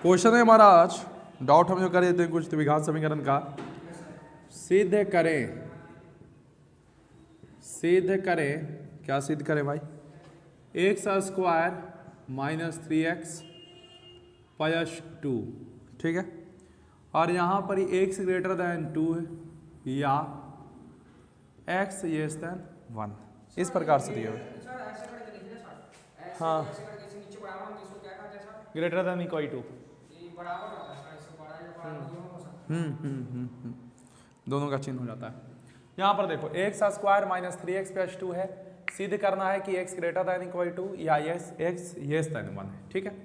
Question है हमारा आज, डाउट हम जो कर देते हैं कुछ द्विघात समीकरण का। सिद्ध करें, क्या सिद्ध करें भाई? X square minus 3x plus 2, ठीक है। और यहाँ पर x ग्रेटर दैन 2 है या x लेस दैन 1, इस प्रकार से दिया हुआ। हाँ, ग्रेटर दैन इक्वल टू, दोनों का चिन्ह हो जाता है। यहाँ पर देखो x square minus 3x plus 2 है। सिद्ध करना है कि x greater than equal to या x लेस दैन 1 है, ठीक है।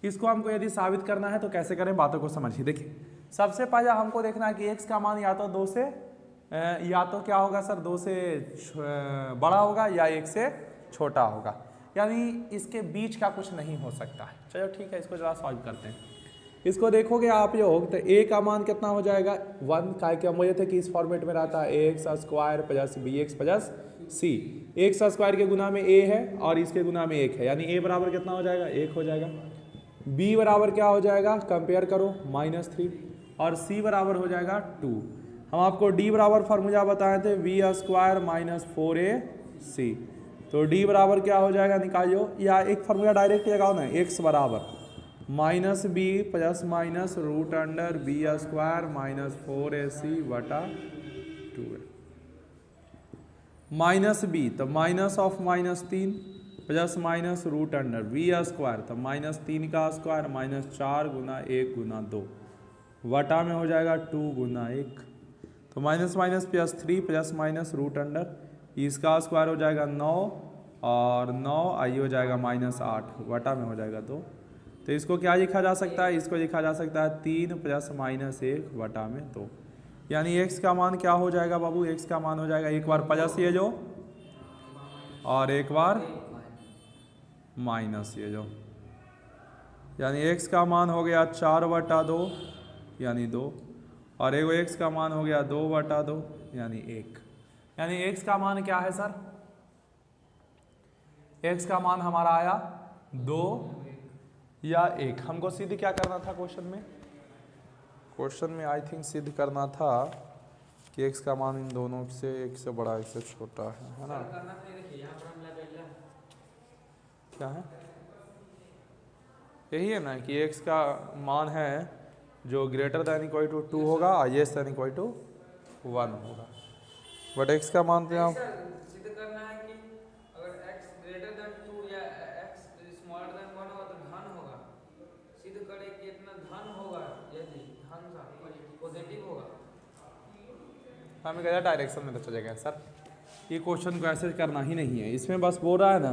इसको हमको यदि साबित करना है तो कैसे करें, बातों को समझिए। देखिए सबसे पहले हमको देखना है कि x का मान या तो 2 से या तो क्या होगा सर, 2 से बड़ा होगा या 1 से छोटा होगा, यानी इसके बीच का कुछ नहीं हो सकता है। चलो ठीक है, इसको जरा सॉल्व करते हैं। इसको देखोगे आप योग तो a का मान कितना हो जाएगा 1, का क्या हम बोले थे कि इस फॉर्मेट में रहता है x square plus bx plus c। X square के गुना में a है और इसके गुना में 1 है, यानी a बराबर कितना हो जाएगा 1 हो जाएगा। b बराबर क्या हो जाएगा, कंपेयर करो -3, और c बराबर हो जाएगा 2। हम आपको d बराबर फार्मूला बताए थे v स्क्वायर माइनस 4ac, तो d बराबर क्या हो जाएगा निकालियो, या एक फार्मूला डायरेक्ट लगाओ ना, x बराबर minus b plus minus root under b square minus 4ac बटा 2 है। माइनस बी तो minus of -3 plus minus root under b square तो -3 का स्क्वायर माइनस 4 गुना 1 गुना 2 वटा में हो जाएगा 2 गुना 1, तो minus minus plus 3 plus minus root under इसका स्क्वायर हो जाएगा 9 और 9 आई हो जाएगा -8 वटा में हो जाएगा 2। तो इसको क्या लिखा जा सकता है, इसको लिखा जा सकता है 3 प्लस माइनस 1 वटा में 2, यानी x का मान क्या हो जाएगा बाबू, x का मान हो जाएगा एक बार प्लस ये जो और एक बार माइनस ये जो, यानी x का मान हो गया 4 वटा 2 यानी 2, और एगो x का मान हो गया 2 वटा 2 यानी 1। यानी x का मान क्या है सर, x का मान हमारा आया 2 या 1। हमको सिद्ध क्या करना था क्वेश्चन में आई थिंक सिद्ध करना था कि x का मान इन दोनों से, एक से बड़ा एक से छोटा है ना। क्या है, यही है ना कि x का मान है जो ग्रेटर दैन इक्वल टू 2 होगा और लेस दैन इक्वल टू 1 होगा, बट x का मान क्या सिद्ध करना है कि अगर x ग्रेटर दैन 2 या x स्मॉलर दैन 1 होगा तो धन होगा। सिद्ध करें कि इतना धन होगा, यदि धन का पॉजिटिव होगा। हमें क्या डायरेक्शन में तो चलेगा सर, ये क्वेश्चन को ऐसे करना ही नहीं है। इसमें बस बोल रहा है ना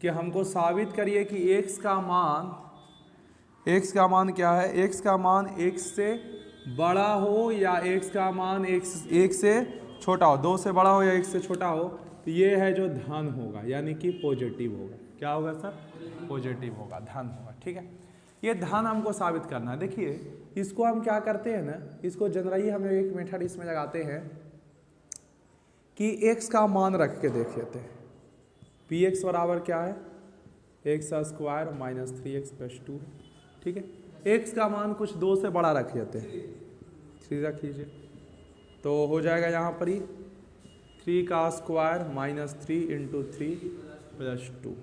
कि हमको साबित करिए कि x का मान क्या है, x का मान x से बड़ा हो या x का मान एक से छोटा हो, 2 से बड़ा हो या 1 से छोटा हो, तो ये है जो धन होगा, यानी कि पॉजिटिव होगा। क्या होगा सर, पॉजिटिव होगा, धन होगा, ठीक है। ये धन हमको साबित करना है। देखिए इसको हम क्या करते हैं ना, इसको जनरली हम एक मेथड इसमें लगाते हैं कि x का मान रख के देख लेते हैं। px बराबर क्या है, x square minus 3x plus 2, ठीक है। x का मान कुछ 2 से बड़ा रख लेते हैं, 3 रख लीजिए, तो हो जाएगा यहाँ पर ही 3 का square minus 3 into 3 plus 2,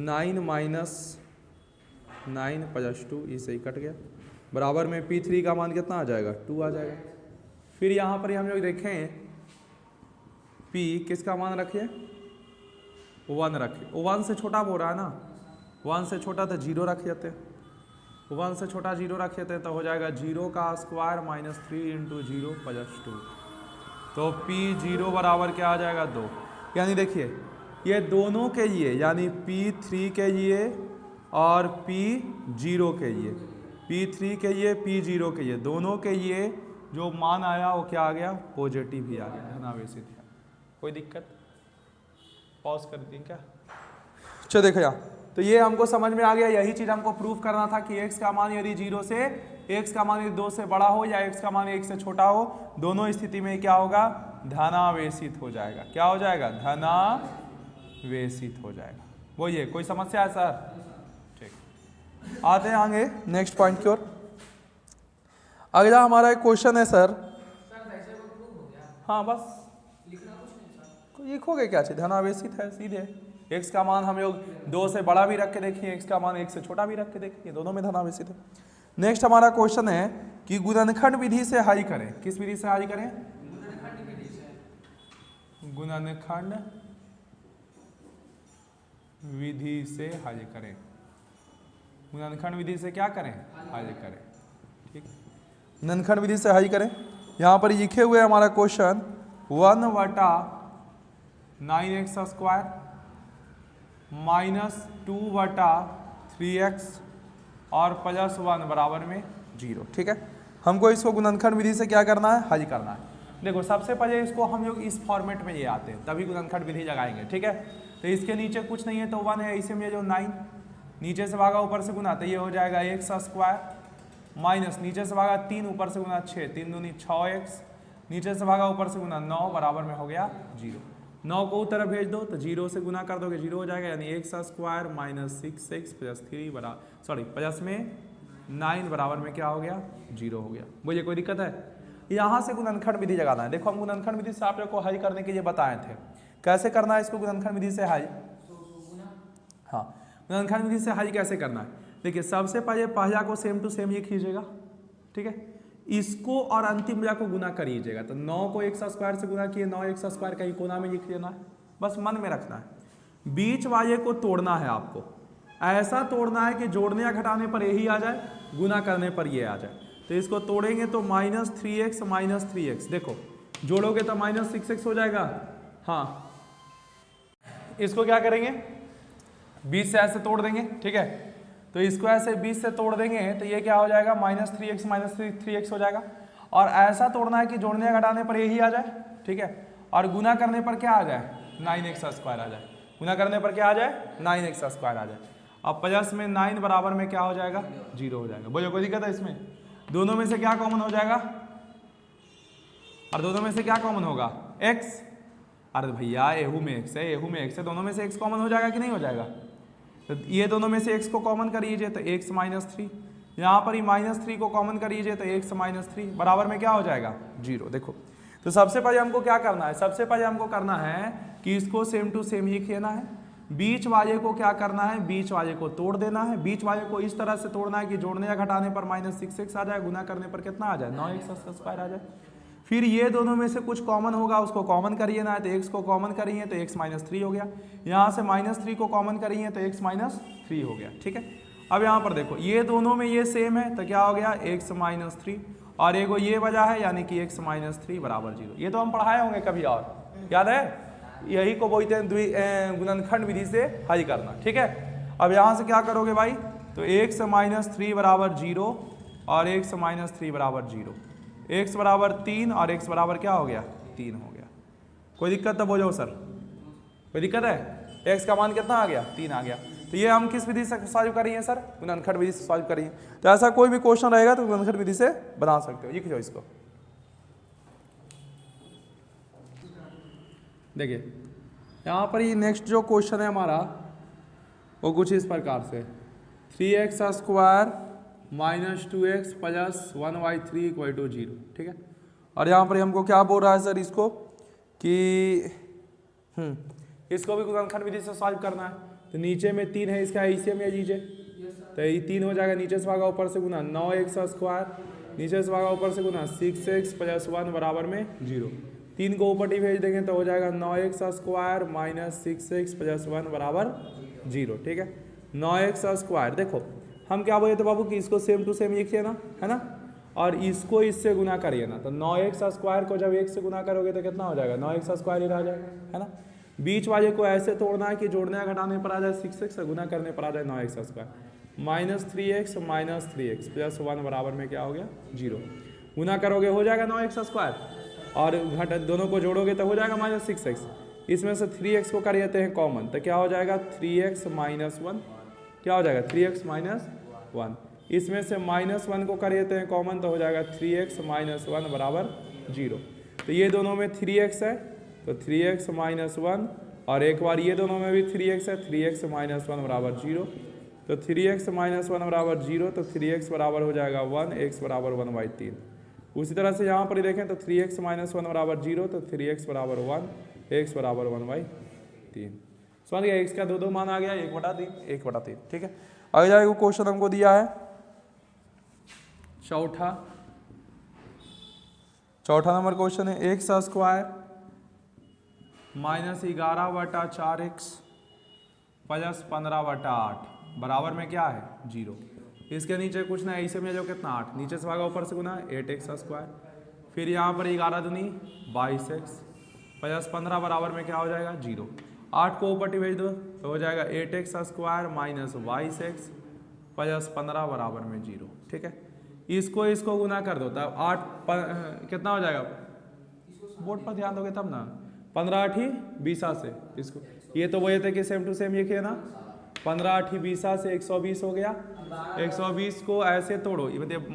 9 minus 9 plus 2, इसे ही कट गया, बराबर में p3 का मान कितना आ जाएगा 2 आ जाएगा। फिर यहाँ पर हम लोग देखें p किसका मान रखिए 1 रखिए, 1 से छोटा बोल रहा है ना, 1 से छोटा तो 0 रख लेते हैं, 1 से छोटा 0 रख लेते हैं तो हो जाएगा 0 का स्क्वायर माइनस 3 इंटू 0 प्लस 2, तो p0 बराबर क्या आ जाएगा 2। यानी देखिए ये दोनों के लिए, यानी p3 के लिए और p0 के लिए, p3 के लिए p0 के लिए, दोनों के लिए जो मान आया वो क्या आ गया, पॉजिटिव ही आ गया, धनावेशित है। कोई दिक्कत, पॉज कर दी क्या, चलो देखो यहाँ, तो ये हमको समझ में आ गया। यही चीज हमको प्रूफ करना था कि x का मान यदि 0 से, x का मान यदि 2 से बड़ा हो या x का मान 1 से छोटा हो, दोनों स्थिति में क्या होगा, धनावेशित हो जाएगा। क्या हो जाएगा, धनावेशित हो जाएगा। वो ये कोई समस्या है सर, ठीक। आते हैं आगे नेक्स्ट पॉइंट की ओर। अगला हमारा एक क्वेश्चन है सर। हाँ बस लिखोगे क्या चीज, धनावेशित है सीधे। x का मान हम लोग 2 से बड़ा भी रख के देखिए, x का मान 1 से छोटा भी रख के देखिए, दोनों में धनावेशित है। नेक्स्ट हमारा क्वेश्चन है कि गुणनखंड विधि से हल करें। किस विधि से हल करें? गुणनखंड विधि से हल करें। गुणनखंड विधि से क्या करें? हल करें। ठीक, गुणनखंड विधि से हल करें। यहाँ पर लिखे हुए हमारा क्वेश्चन 1/9x² माइनस 2/3x और +1 बराबर में 0। ठीक है, हमको इसको गुणनखंड विधि से क्या करना है? हल करना है। देखो सबसे पहले इसको हम लोग इस फॉर्मेट में ले आते हैं, तभी गुणनखंड विधि लगाएंगे। ठीक है, तो इसके नीचे कुछ नहीं है तो 1 है, इसी में जो 9 नीचे से भागा ऊपर से गुना, तो ये हो जाएगा x² माइनस नीचे से भागा 3 ऊपर से गुना 6, 3 दूनी 6x नीचे से भागा ऊपर से गुना 9 बराबर में हो गया 0। 9 को उधर भेज दो तो 0 से गुना कर दोगे 0 हो जाएगा, यानी x² माइनस 6x प्लस 3 बराबर सॉरी प्लस में 9 बराबर में क्या हो गया? 0 हो गया। बोलिए कोई दिक्कत है? यहाँ से गुणनखंड विधि लगाना है। देखो हम गुणनखंड विधि से आप लोग को हल करने के लिए बताए थे, कैसे करना है इसको गुणनखंड विधि से हल। हाँ, गुणनखंड विधि से हल कैसे करना है? देखिए सबसे पहले पहला को सेम टू सेम लिख लीजिएगा। ठीक है, इसको और अंतिम वाला को गुना कर लीजिएगा। तो 9 को x² से गुना किए, 9x² कहीं कोना में लिख लेना है, बस मन में रखना है। बीच वाले को तोड़ना है आपको, ऐसा तोड़ना है कि जोड़ने या घटाने पर यही आ जाए, गुना करने पर ये आ जाए। तो इसको तोड़ेंगे तो -3x माइनस 3x, देखो जोड़ोगे तो -6x हो जाएगा। हाँ, इसको क्या करेंगे? 20 से ऐसे तोड़ देंगे। ठीक है, तो इसको ऐसे 20 से तोड़ देंगे तो ये क्या हो जाएगा? -3x माइनस 3x हो जाएगा। और ऐसा तोड़ना है कि जोड़ने या घटाने पर यही आ जाए। ठीक है, और गुना करने पर क्या आ जाए? 9x² आ जाए। गुना करने पर क्या आ जाए? 9x² आ जाए। अब प्लस में 9 बराबर में क्या हो जाएगा? 0 हो जाएगा। बोलो कोई दिक्कत है इसमें? दोनों में से क्या कॉमन हो जाएगा? और दोनों में से क्या कॉमन होगा? x। अरे भैया एहू में x है, एहू में x है, दोनों में से x कॉमन हो जाएगा कि नहीं हो जाएगा? तो ये दोनों में से x को कॉमन कर लीजिए तो x माइनस 3, यहाँ पर ही -3 को कॉमन कर लीजिए तो x माइनस 3 बराबर में क्या हो जाएगा? 0। देखो तो सबसे पहले हमको क्या करना है? सबसे पहले हमको करना है कि इसको सेम टू सेम ही लिखना है। बीच वाले को क्या करना है? बीच वाले को तोड़ देना है। बीच वाले को इस तरह से तोड़ना है कि जोड़ने या घटाने पर -6x आ जाए, गुना करने पर कितना आ जाए? 9x² आ जाए। फिर ये दोनों में से कुछ कॉमन होगा, उसको कॉमन करिए ना, तो x को कॉमन करिए तो x माइनस 3 हो गया। यहाँ से -3 को कॉमन करिए तो x माइनस 3 हो गया। ठीक है, अब यहाँ पर देखो ये दोनों में ये सेम है तो क्या हो गया? x माइनस 3 और एगो ये वजह है, यानी कि x माइनस 3 बराबर 0। ये तो हम पढ़ाए होंगे कभी और, याद है? यही को बोलते हैं गुणनखंड विधि से हल करना। ठीक है, अब यहाँ से क्या करोगे भाई? तो x माइनस 3 बराबर 0 और x माइनस 3 बराबर 0, x बराबर 3 और x बराबर क्या हो गया? 3 हो गया। कोई दिक्कत तो बोलो सर, कोई दिक्कत है? x का मान कितना आ गया? 3 आ गया। तो ये हम किस विधि से सॉल्व करेंगे सर? गुणनखंड विधि से सॉल्व करेंगे। तो ऐसा कोई भी क्वेश्चन रहेगा तो गुणनखंड विधि से बना सकते हो। लिख लो इसको। देखिए यहाँ पर ये नेक्स्ट जो क्वेश्चन है हमारा वो कुछ इस प्रकार से 3x² minus 2x plus 1/3 equal to 0। ठीक है, और यहाँ पर हमको क्या बोल रहा है सर? इसको कि इसको भी गुणनखंड विधि से सॉल्व करना है। तो नीचे में 3 है, इसका एलसीएम ले लीजिए तो ये 3 हो जाएगा, नीचे से भागा ऊपर से गुना 9x², नीचे से भागा ऊपर से गुना 6x प्लस 1 बराबर में 0। 3 को ऊपर ही भेज देंगे तो हो जाएगा 9x² माइनस 6x प्लस 1 बराबर 0। ठीक है, 9x²। देखो हम क्या बोले थे बाबू कि इसको सेम टू सेम लिखिए ना, है ना, और इसको इससे गुना करिए ना। तो 9x² को जब 1 से गुना करोगे तो कितना हो जाएगा? 9x² ही रह जाएगा, है ना। बीच वाले को ऐसे तोड़ना है कि जोड़ने या घटाने पर आ जाए 6x, गुना करने पर आ जाए 9x²। -3x minus 3x plus 1 बराबर में क्या हो गया? 0। गुना करोगे हो जाएगा 9x² और घट दोनों को जोड़ोगे तो हो जाएगा -6x। इसमें से 3x को कर लेते हैं कॉमन तो क्या हो जाएगा? 3x माइनस 1 क्या हो जाएगा? 3x minus 1। इसमें से -1 को कर लेते हैं कॉमन तो हो जाएगा 3x माइनस 1 बराबर 0। तो ये दोनों में 3x है तो 3x माइनस 1 और एक बार ये दोनों में भी 3x है, 3x माइनस 1 बराबर 0। तो 3x माइनस 1 बराबर 0, तो 3x बराबर हो जाएगा 1, x बराबर 1/3। उसी तरह से यहाँ पर ही देखें तो 3x माइनस 1 बराबर 0, तो 3x बराबर 1, x बराबर 1/3। समझ गया, x का दो मान आ गया, 1/3 1/3। ठीक है, आगे जाएगा क्वेश्चन हमको दिया है चौथा नंबर क्वेश्चन है x square minus 11/4x plus 15/8 बराबर में क्या है 0। इसके नीचे कुछ ना, ऐसे में जो कितना 8 नीचे से भागा ऊपर से गुना 8x स्क्वायर, फिर यहाँ पर 11 दूनी 22x प्लस 15 बराबर में क्या हो जाएगा 0। 8 को ऊपर भेज दो तो हो जाएगा 8x square minus 22x plus 15 बराबर में 0। ठीक है, इसको गुना कर दो तब 8 कितना हो जाएगा, बोर्ड पर ध्यान दोगे तब ना, 15 8 20 से इसको, ये तो वही थे कि सेम टू सेम ये किया ना, 15 8 20 से 120 हो गया। 120 को ऐसे तोड़ो, ये मतलब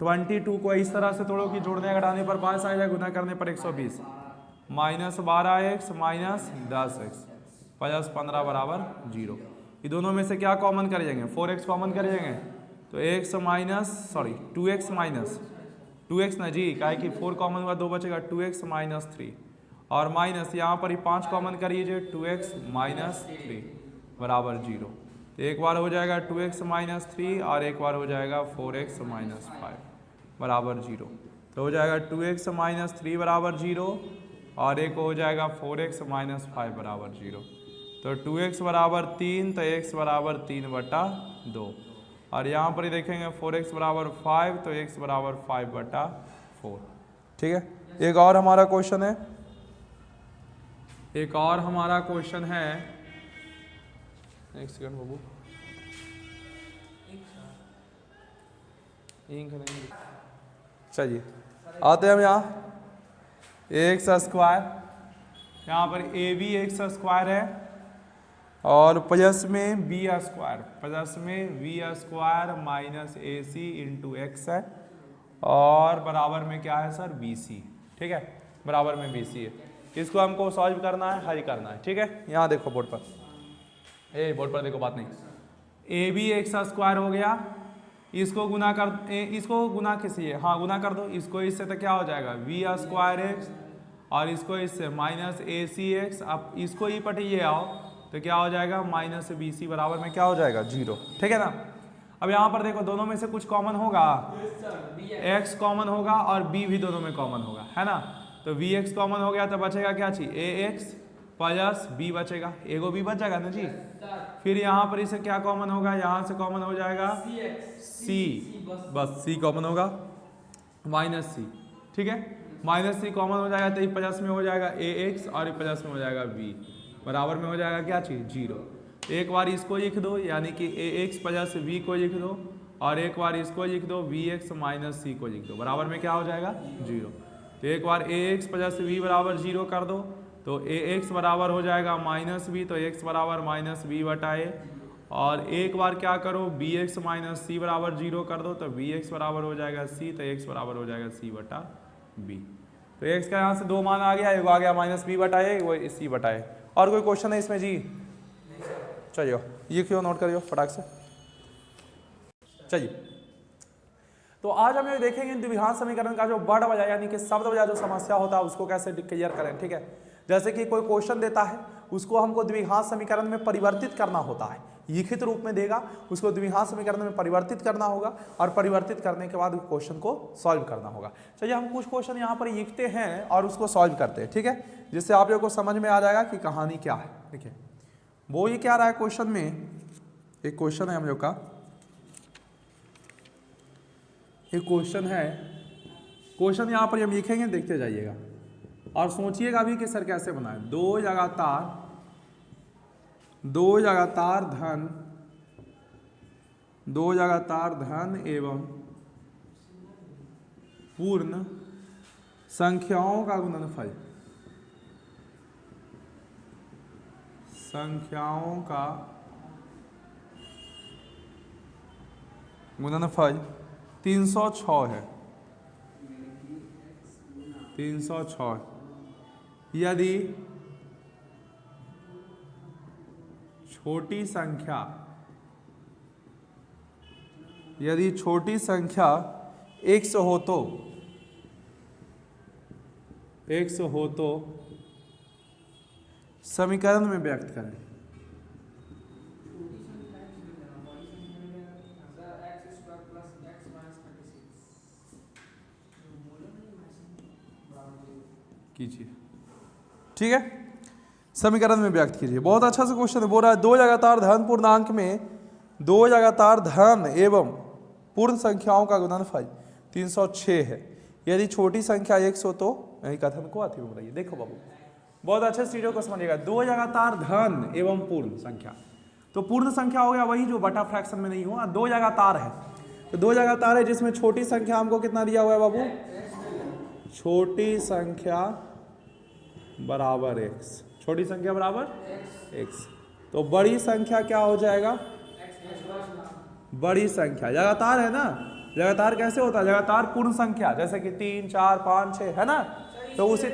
22 को इस तरह से तोड़ो कि जोड़ने घटाने पर पास आ जाए, गुना करने पर 120 minus 12x minus 10x plus 15 बराबर 0। ये दोनों में से क्या कॉमन कर जाएंगे, 4x कॉमन कर जाएंगे, तो x minus 2x minus 2x ना जी, काहे कि 4 कॉमन हुआ 2 बचेगा, 2x माइनस 3 और माइनस यहाँ पर ही 5 कॉमन करिए 2x माइनस 3 बराबर 0। तो एक बार हो जाएगा 2x माइनस 3 और एक बार हो जाएगा 4x माइनस 5 बराबर 0। तो हो जाएगा 2x माइनस 3 बराबर 0 और एक हो जाएगा 4x माइनस 5 बराबर 0। तो 2x बराबर 3, तो x बराबर 3/2 और यहाँ पर ही देखेंगे 4x बराबर 5, तो x बराबर 5/4। ठीक है, एक और हमारा क्वेश्चन है, एक सेकंड बाबू, चलिए आते हैं हम यहाँ एक्स स्क्वायर, यहाँ पर ए बी एक्स स्क्वायर है और प्लस में बी स्क्वायर माइनस ए सी इंटू एक्स है और बराबर में क्या है सर बी सी। ठीक है, बराबर में बी सी है, इसको हमको सॉल्व करना है, हल करना है। ठीक है, यहाँ देखो बोर्ड पर, बोर्ड पर देखो, बात नहीं, ए बी एक्स स्क्वायर हो गया, इसको गुना कर, इसको गुना किसी है, हाँ गुना कर दो, इसको इससे तो क्या हो जाएगा वी स्क्वायर एक्स और इसको इससे माइनस ए सी एक्स। अब इसको ही पटिए आओ तो क्या हो जाएगा माइनस बी सी बराबर में क्या हो जाएगा 0। ठीक है ना, अब यहाँ पर देखो दोनों में से कुछ कॉमन होगा, x कॉमन होगा और b भी दोनों में कॉमन होगा, है ना। तो वी एक्स कॉमन हो गया तो बचेगा क्या चीज ए एक्स प्लस बी बचेगा, एगो बी बच जाएगा ना जी। फिर यहाँ पर इसे क्या कॉमन होगा, यहाँ से कॉमन हो जाएगा सी, बस सी कॉमन होगा माइनस सी। ठीक है, माइनस सी कॉमन हो जाएगा तो ये प्लस में हो जाएगा ए एक्स और ये प्लस में हो जाएगा बी, बराबर में हो जाएगा क्या चीज़ 0। एक बार इसको लिख दो यानी कि ए एक्स प्लस वी को लिख दो और एक बार इसको लिख दो वी एक्स माइनस सी को लिख दो, बराबर में क्या हो जाएगा 0। तो एक बार ए एक्स प्लस वी बराबर 0 कर दो तो ए एक्स बराबर हो जाएगा माइनस बी, तो एक्स बराबर माइनस बी बटाए, और एक बार क्या करो बी एक्स माइनस सी बराबर 0 कर दो तो बी एक्स बराबर हो जाएगा सी, तो एक्स बराबर हो जाएगा सी बटा बी। तो एक्स का यहाँ से 2 मान आ गया, एक आ गया माइनस बी बटाए वो सी बटाए। और कोई क्वेश्चन है इसमें जी? चलिए ये क्यों नोट करियो फटाक से। चलिए तो आज हम ये देखेंगे द्विघात समीकरण का जो वर्ड वजह यानी कि शब्द वजह जो समस्या होता है उसको कैसे क्लियर करें। ठीक है, जैसे कि कोई क्वेश्चन देता है उसको हमको द्विघात समीकरण में परिवर्तित करना होता है, लिखित रूप में देगा उसको द्विघात समीकरण में परिवर्तित करना होगा और परिवर्तित करने के बाद क्वेश्चन को सॉल्व करना होगा। चलिए हम कुछ क्वेश्चन यहाँ पर लिखते हैं और उसको सॉल्व करते हैं। ठीक है, जिससे आप लोगों को समझ में आ जाएगा कि कहानी क्या है। देखिए वो ये क्या रहा है क्वेश्चन में, एक क्वेश्चन है हम लोग का, एक क्वेश्चन है, क्वेश्चन यहाँ पर हम लिखेंगे देखते जाइएगा और सोचिएगा भी कि सर कैसे बनाए। दो लगातार धन एवं पूर्ण संख्याओं का गुणनफल, संख्याओं का गुणनफल 306 है, 306 यदि छोटी संख्या यदि छोटी संख्या x हो तो समीकरण में व्यक्त करें। कीजिए, ठीक है, समीकरण में व्यक्त कीजिए। बहुत अच्छा से क्वेश्चन है, बोल रहा है दो लगातार धन पूर्णांक में दो लगातार धन एवं पूर्ण संख्याओं का गुणनफल 306 है। यदि छोटी संख्या x हो तो यही कथन को अति में बताइए। देखो बाबू, बहुत अच्छे से चीजों को समझिएगा। दो लगातार धन एवं पूर्ण संख्या, तो पूर्ण संख्या हो गया वही जो बटा फ्रैक्शन में नहीं हुआ। दो लगातार है, तो दो लगातार है जिसमें छोटी संख्या हमको कितना दिया हुआ है बाबू? छोटी संख्या बराबर x, छोटी संख्या बराबर x। तो बड़ी संख्या क्या हो जाएगा? बड़ी संख्या लगातार है ना। लगातार कैसे होता है? लगातार पूर्ण संख्या, जैसे कि 3, 4, 5, 6 है ना। तो उसी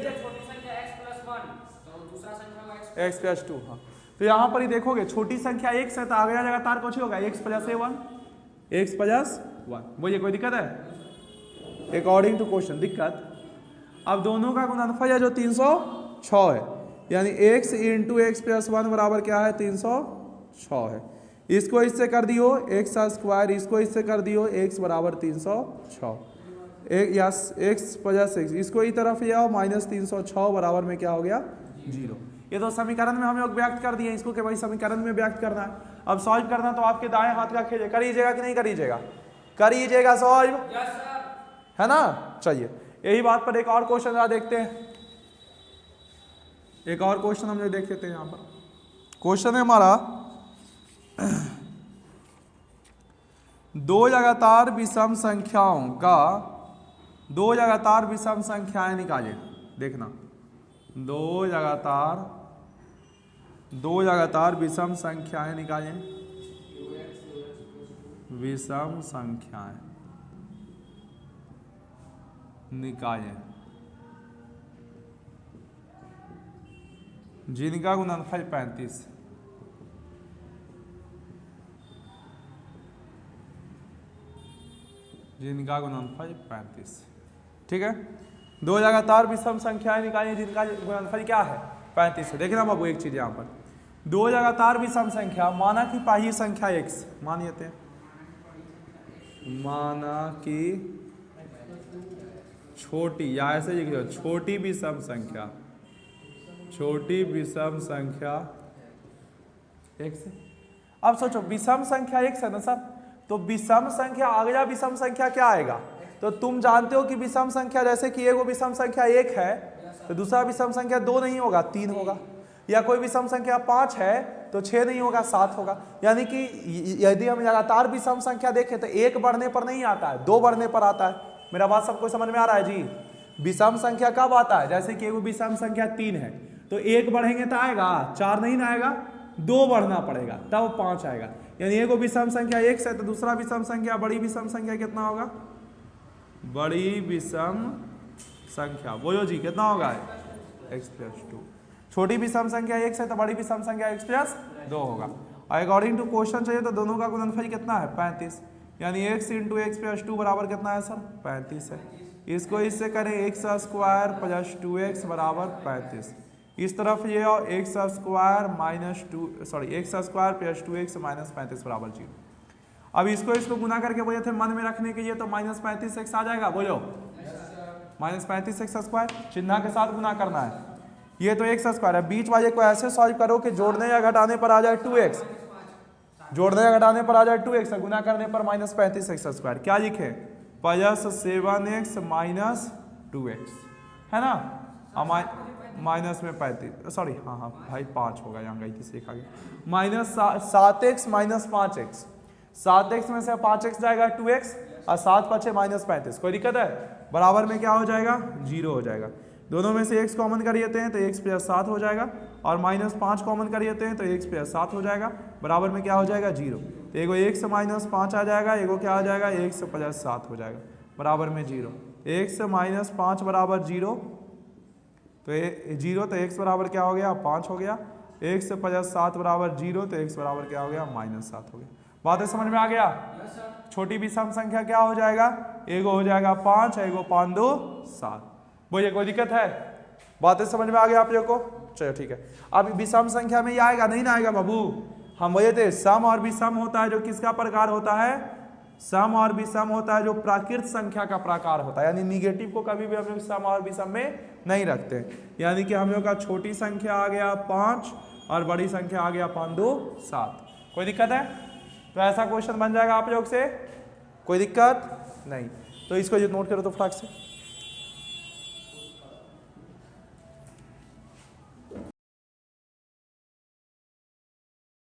x प्लस 2। हाँ, तो यहाँ पर ही देखोगे छोटी संख्या x है तो आगे लगातार कुछ होगा x प्लस 1, x प्लस 1। बोलिए कोई दिक्कत है? अकॉर्डिंग टू क्वेश्चन दिक्कत। अब दोनों का गुणनफल है जो 306 है, यानी x इंटू एक्स प्लस 1 बराबर क्या है? 306 है। इसको इससे कर दियो x स्क्वायर, इसको इससे कर दियो x बराबर 306, यस x प्लस x, इसको इस तरफ ले आओ माइनस 306 बराबर में क्या हो गया? 0। ये तो समीकरण में हम लोग व्यक्त कर दिए, इसको के भाई समीकरण में व्यक्त करना है। अब सॉल्व करना तो आपके दाएं हाथ का खेल है, करिएगा कि नहीं करिएगा? करिएगा सॉल्व, है ना। चलिए यही बात पर एक और क्वेश्चन देखते हैं। एक और क्वेश्चन हम लोग देख लेते हैं। यहाँ पर क्वेश्चन है हमारा, दो लगातार विषम संख्याओं का, दो लगातार विषम संख्याएं निकालिए। देखना, दो लगातार विषम संख्याएं निकालें। विषम संख्याएं निकालें जिनका गुणनफल 35, जिनका गुणनफल 35। ठीक है, दो लगातार विषम संख्याएं निकालिए जिनका गुणनफल क्या है? 35 है। देखना बाबू एक चीज यहाँ पर, दो लगातार विषम संख्या, माना कि पहली संख्या x, मान लेते हैं, माना कि छोटी, या ऐसे लिख लो छोटी विषम संख्या, छोटी विषम संख्या x। अब सोचो विषम संख्या x है ना सर, तो विषम संख्या, अगला विषम संख्या क्या आएगा? तो तुम जानते हो कि विषम संख्या, जैसे कि एगो विषम संख्या 1 है तो दूसरा विषम संख्या 2 नहीं होगा, 3 होगा। या कोई विषम संख्या 5 है तो 6 नहीं होगा, 7 होगा। यानी कि यदि हम लगातार विषम संख्या देखें तो 1 बढ़ने पर नहीं आता है, 2 बढ़ने पर आता है। मेरा बात सबको समझ में आ रहा है जी? विषम संख्या कब आता है? जैसे कि एगो विषम संख्या 3 है तो 1 बढ़ेंगे तो आएगा, 4 नहीं ना आएगा, 2 बढ़ना पड़ेगा तब 5 आएगा। यानी एगो विषम संख्या x है तो दूसरा विषम संख्या, बड़ी विषम संख्या कितना होगा? बड़ी विषम संख्या, बोलो जी कितना होगा? x plus 2। छोटी विषम संख्या x है तो बड़ी विषम संख्या x प्लस 2 होगा। अकॉर्डिंग टू क्वेश्चन चाहिए तो दोनों का गुणनफल कितना है? 35। यानी x इंटू एक्स प्लस 2 बराबर कितना है सर? 35 है। इसको इससे करें x स्क्वायर प्लस 2x बराबर 35। इस तरफ ये आओ x square minus 2, sorry x square plus 2x minus 35 बराबर 0। अब इसको गुना करके बोले थे मन में रखने के लिए, तो माइनस 35x आ जाएगा, बोलो माइनस 35x स्क्वायर, चिन्ह के साथ गुना करना है। ये तो एक्स स्क्वायर है, बीच वाले को ऐसे सॉल्व करो कि जोड़ने या घटाने पर आ जाए 2x, जोड़ने या घटाने पर आ जाए 2x, गुना करने पर माइनस 35x स्क्वायर। क्या लिखे? प्लस 7x माइनस 2x, है ना। माइनस में 35, सॉरी हाँ भाई 5 होगा, यहाँ गई थी सीखा गया। Minus 7x minus 5x, 7x में से 5x जाएगा 2x और 7 5 माइनस 35। कोई दिक्कत है? बराबर में क्या हो जाएगा? 0 हो जाएगा। दोनों में से x कॉमन कर लेते हैं तो x प्लस 7 हो जाएगा, और माइनस 5 कॉमन कर लेते हैं तो x प्लस 7 हो जाएगा। बराबर में क्या हो जाएगा? 0। तो एगो x माइनस 5 आ जाएगा, एगो क्या आ जाएगा? x प्लस 7 हो जाएगा, बराबर में 0। x माइनस 5 बराबर 0, तो 0, तो x बराबर क्या हो गया? 5 हो गया। x प्लस 7 बराबर 0, तो x बराबर क्या हो गया? माइनस 7 हो गया। बातें समझ में आ गया? छोटी विषम संख्या क्या हो जाएगा, एगो हो जाएगा 5, एगो 5 2 7। बोलिए कोई दिक्कत है, बातें समझ में आ गया आप लोग को? चलो ठीक है। अब विषम संख्या में ये आएगा नहीं ना आएगा बाबू, हम बोले थे सम और विषम होता है जो किसका प्रकार होता है, सम और विषम होता है जो प्राकृत संख्या का प्रकार होता है, यानी निगेटिव को कभी भी हम लोग सम और विषम में नहीं रखते। यानी कि हम लोग का छोटी संख्या आ गया 5 और बड़ी संख्या आ गया 5 2 7। कोई दिक्कत है? तो ऐसा क्वेश्चन बन जाएगा आप लोग से, कोई दिक्कत नहीं। तो इसको जो नोट करो तो फटाक से।